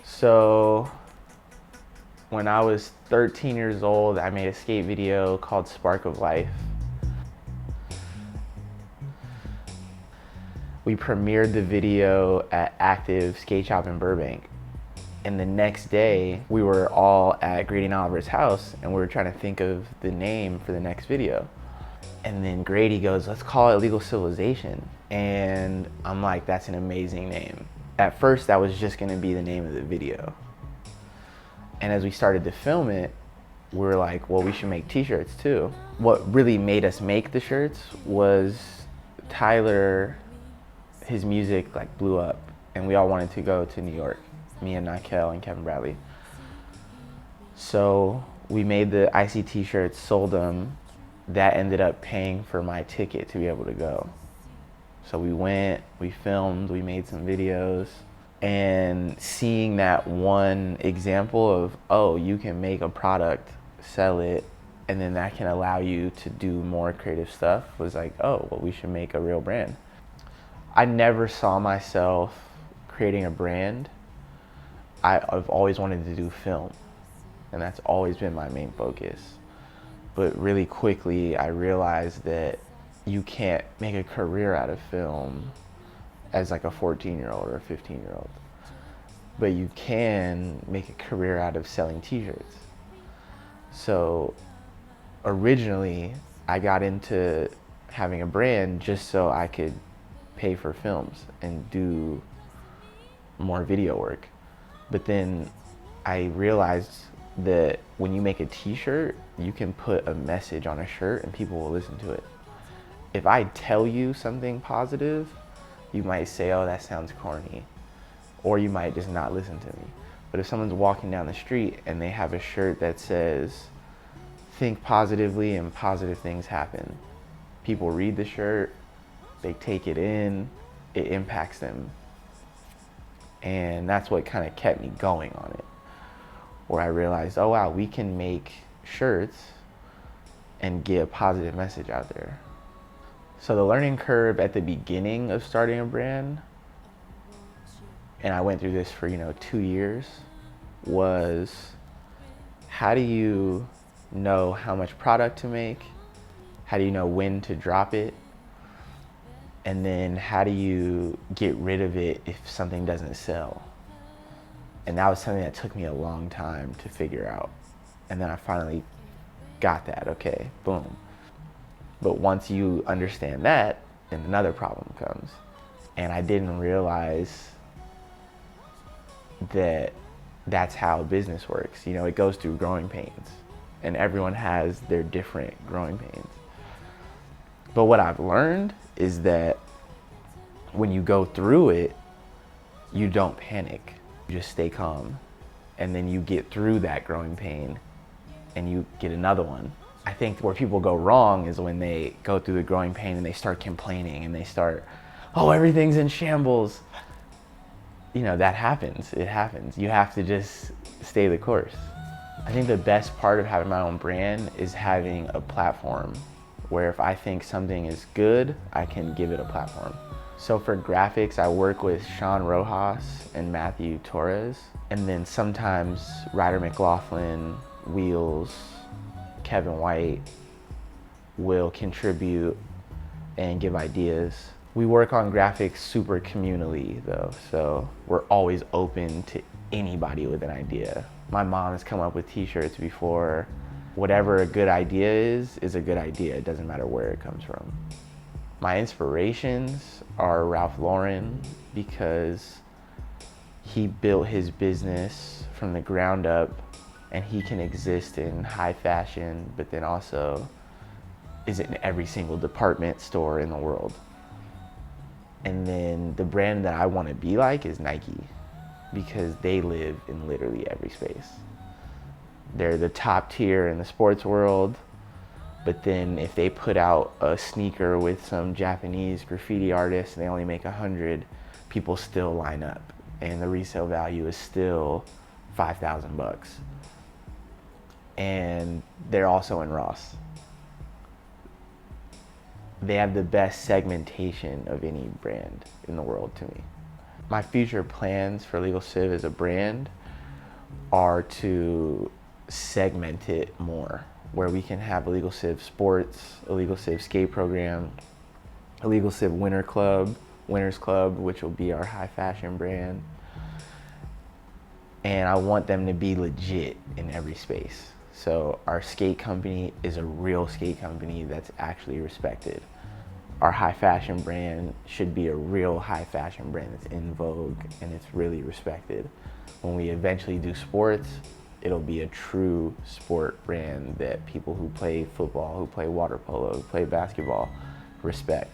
So when I was 13 years old, I made a skate video called Spark of Life. We premiered the video at Active Skate Shop in Burbank. And the next day, we were all at Grady and Oliver's house and we were trying to think of the name for the next video. And then Grady goes, let's call it Legal Civilization. And I'm like, that's an amazing name. At first, that was just gonna be the name of the video. And as we started to film it, we were like, well, we should make t-shirts too. What really made us make the shirts was Tyler, his music like blew up and we all wanted to go to New York, me and Nikel and Kevin Bradley. So we made the IC t-shirts, sold them. That ended up paying for my ticket to be able to go. So we went, we filmed, we made some videos, and seeing that one example of, oh, you can make a product, sell it, and then that can allow you to do more creative stuff was like, oh, well, we should make a real brand. I never saw myself creating a brand. I've always wanted to do film, and that's always been my main focus. But really quickly, I realized that you can't make a career out of film as like a 14-year-old or a 15-year-old. But you can make a career out of selling t-shirts. So originally, I got into having a brand just so I could pay for films and do more video work. But then I realized that when you make a t-shirt, you can put a message on a shirt and people will listen to it. If I tell you something positive, you might say, oh, that sounds corny. Or you might just not listen to me. But if someone's walking down the street and they have a shirt that says, think positively and positive things happen, people read the shirt, they take it in, it impacts them. And that's what kind of kept me going on it. Where I realized, oh wow, we can make shirts and get a positive message out there. So the learning curve at the beginning of starting a brand, and I went through this for 2 years, was how do you know how much product to make? How do you know when to drop it? And then how do you get rid of it if something doesn't sell? And that was something that took me a long time to figure out. And then I finally got that, okay, boom. But once you understand that, then another problem comes. And I didn't realize that that's how business works. It goes through growing pains. And everyone has their different growing pains. But what I've learned is that when you go through it, you don't panic. You just stay calm. And then you get through that growing pain and you get another one. I think where people go wrong is when they go through the growing pain and they start complaining and they start, oh, everything's in shambles. That happens, it happens. You have to just stay the course. I think the best part of having my own brand is having a platform where if I think something is good, I can give it a platform. So for graphics, I work with Sean Rojas and Matthew Torres. And then sometimes Ryder McLaughlin, Wheels, Kevin White will contribute and give ideas. We work on graphics super communally though, so we're always open to anybody with an idea. My mom has come up with t-shirts before. Whatever a good idea is a good idea. It doesn't matter where it comes from. My inspirations are Ralph Lauren because he built his business from the ground up and he can exist in high fashion, but then also is in every single department store in the world. And then the brand that I want to be like is Nike because they live in literally every space. They're the top tier in the sports world, but then if they put out a sneaker with some Japanese graffiti artist and they only make 100, people still line up and the resale value is still $5,000. And they're also in Ross. They have the best segmentation of any brand in the world to me. my future plans for Legal Civ as a brand are to segment it more, where we can have a Legal Civ Sports, a Legal Civ Skate program, a Legal Civ Winners Club, which will be our high fashion brand. And I want them to be legit in every space. So our skate company is a real skate company that's actually respected. Our high fashion brand should be a real high fashion brand that's in vogue and it's really respected. When we eventually do sports, it'll be a true sport brand that people who play football, who play water polo, who play basketball respect.